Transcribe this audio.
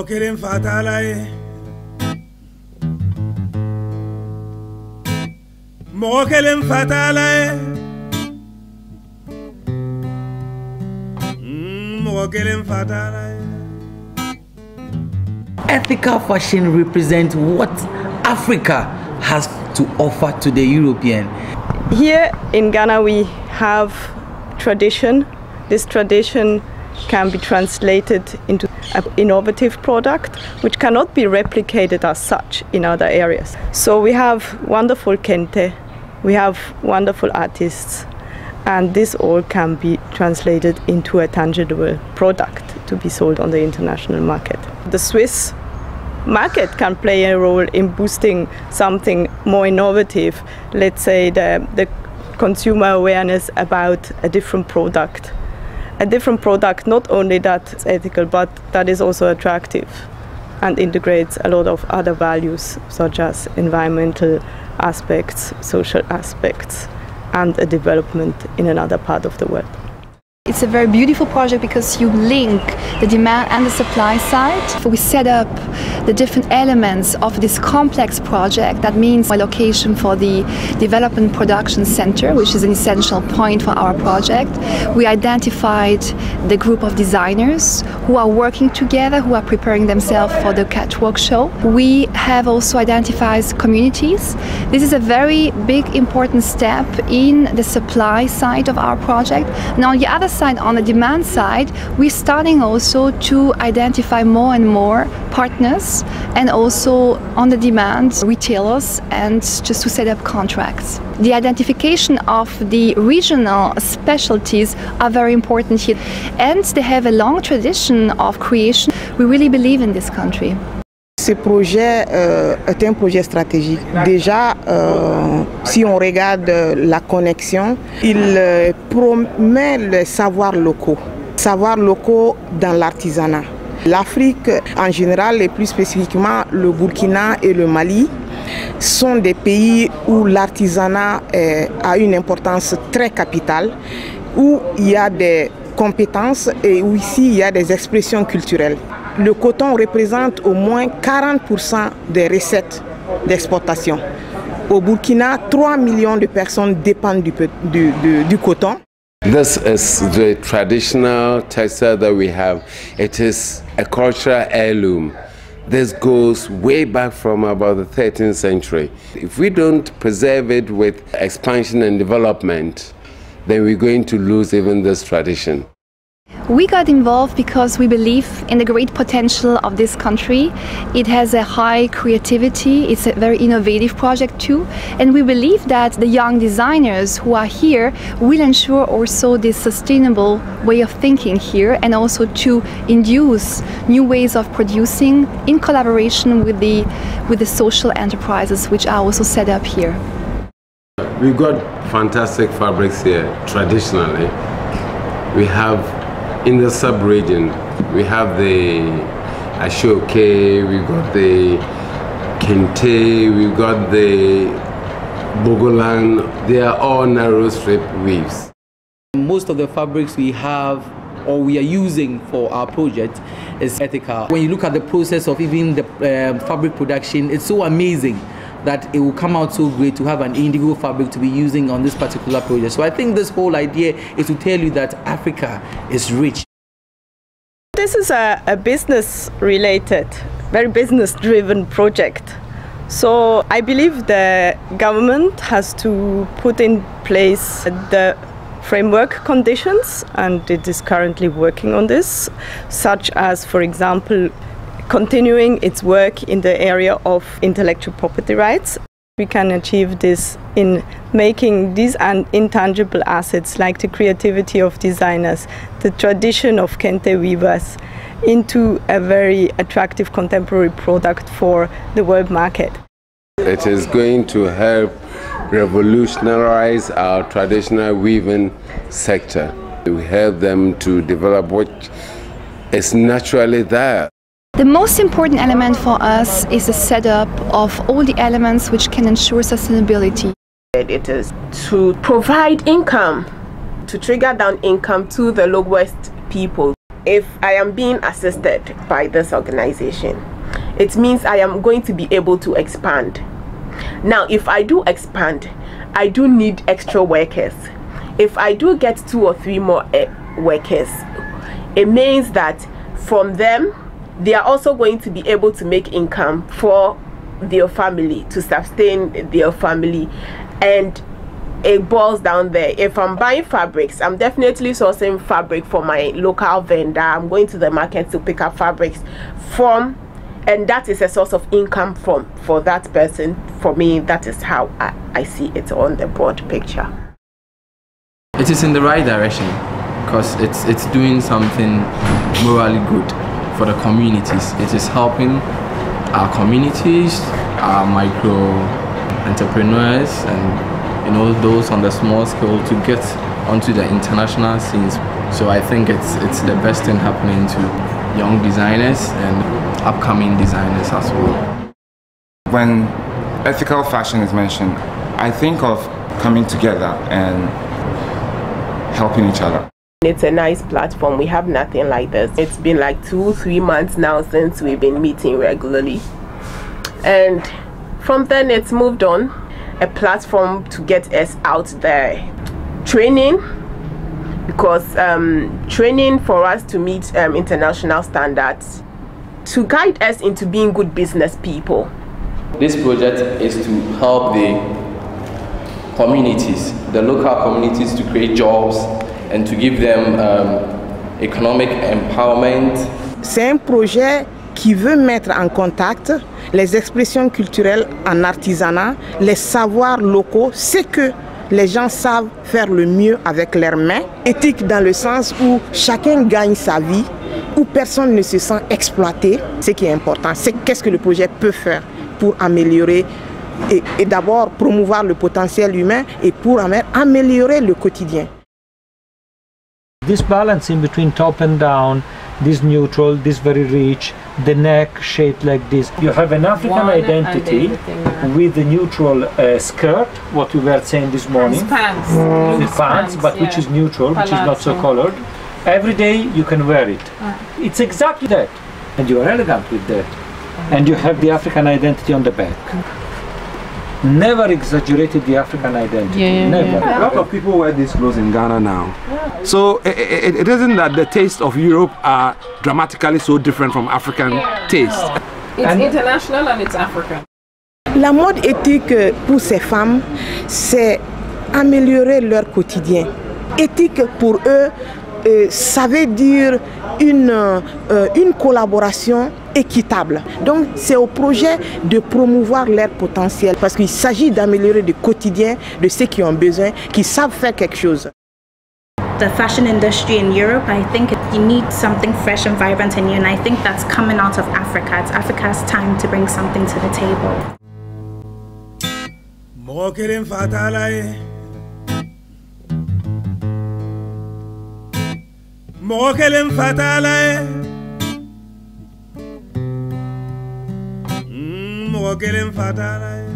Mokelem fatalae. Mokelem fatalae. Mokelem fatalae. Ethical fashion represents what Africa has to offer to the European. Here in Ghana we have tradition. This tradition can be translated into an innovative product which cannot be replicated as such in other areas. So we have wonderful kente, we have wonderful artists, and this all can be translated into a tangible product to be sold on the international market. The Swiss market can play a role in boosting something more innovative, let's say the consumer awareness about a different product. A different product, not only that's ethical, but that is also attractive and integrates a lot of other values, such as environmental aspects, social aspects, and a development in another part of the world. It's a very beautiful project because you link the demand and the supply side. We set up the different elements of this complex project. That means a location for the Development Production Center, which is an essential point for our project. We identified the group of designers who are working together, who are preparing themselves for the catwalk show. We have also identified communities. This is a very big, important step in the supply side of our project. And on the other side, on the demand side, we're starting also to identify more and more partners, and also on the demand retailers, and just to set up contracts. The identification of the regional specialties are very important here, and they have a long tradition of creation. We really believe in this country. Ce projet est un projet stratégique. Déjà, si on regarde la connexion, il promet les savoirs locaux dans l'artisanat. L'Afrique en général, et plus spécifiquement le Burkina et le Mali, sont des pays où l'artisanat a une importance très capitale, où il y a des compétences et où ici il y a des expressions culturelles. Le coton représente au moins 40% des recettes d'exportation. Au Burkina, 3 millions de personnes dépendent du coton. This is the traditional textile that we have. It is a cultural heirloom. This goes way back from about the 13th century. If we don't preserve it with expansion and development, then we're going to lose even this tradition. We got involved because we believe in the great potential of this country. It has a high creativity, it's a very innovative project too, and we believe that the young designers who are here will ensure also this sustainable way of thinking here, and also to induce new ways of producing in collaboration with the social enterprises which are also set up here. We've got fantastic fabrics here traditionally. We have in the sub-region, we have the Ashoke, we've got the Kente, we've got the Bogolan. They are all narrow strip weaves. Most of the fabrics we have or we are using for our project is ethical. When you look at the process of even the fabric production, it's so amazing that it will come out so great to have an indigo fabric to be using on this particular project. So I think this whole idea is to tell you that Africa is rich. This is a business-related, very business-driven project. So I believe the government has to put in place the framework conditions, and it is currently working on this, such as, for example, continuing its work in the area of intellectual property rights. We can achieve this in making these intangible assets, like the creativity of designers, the tradition of Kente weavers, into a very attractive contemporary product for the world market. It is going to help revolutionize our traditional weaving sector. We help them to develop what is naturally there. The most important element for us is the setup of all the elements which can ensure sustainability. It is to provide income, to trigger down income to the lowest people. if I am being assisted by this organization, it means I am going to be able to expand. Now, if I do expand, I do need extra workers. If I do get 2 or 3 more workers, it means that from them, they are also going to be able to make income for their family, to sustain their family. And it boils down there. If I'm buying fabrics, I'm definitely sourcing fabric for my local vendor. I'm going to the market to pick up fabrics from, and that is a source of income for that person. For me, that is how I see it on the broad picture. It is in the right direction because it's doing something morally good for the communities. It is helping our communities, our micro entrepreneurs, and those on the small scale to get onto the international scenes. So I think it's the best thing happening to young designers and upcoming designers as well. When ethical fashion is mentioned, I think of coming together and helping each other. It's a nice platform. We have nothing like this. It's been like 2-3 months now since we've been meeting regularly. And from then it's moved on. A platform to get us out there. Training, because training for us to meet international standards, to guide us into being good business people. This project is to help the communities, the local communities, to create jobs and to give them economic empowerment. C'est un projet qui veut mettre en contact les expressions culturelles en artisanat, les savoirs locaux, ce que les gens savent faire le mieux avec leurs mains. Éthique dans le sens où chacun gagne sa vie, où personne ne se sent exploité. Ce qui est important, c'est qu'est-ce que le projet peut faire pour améliorer et d'abord promouvoir le potentiel humain et pour améliorer le quotidien. This balance in between top and down, this neutral, this very rich, the neck shaped like this. You have an African identity with the neutral skirt, what we were saying this morning. Pants. The pants, but which is neutral, which is not so colored. Every day you can wear it. It's exactly that. And you are elegant with that. And you have the African identity on the back. Never exaggerated the African identity. Never. A lot of people wear these clothes in Ghana now. So it isn't that the taste of Europe are dramatically so different from African taste. It's international and it's African. La mode éthique pour ces femmes, c'est améliorer leur quotidien. Éthique pour eux, ça veut dire une collaboration équitable. Donc c'est au projet de promouvoir leur potentiel parce qu'il s'agit d'améliorer le quotidien de ceux qui ont besoin, qui savent faire quelque chose. The fashion industry in Europe, I think you need something fresh and vibrant in you, and I think that's coming out of Africa. It's Africa's time to bring something to the table. Mokelem fatalae, mokelem fatalae.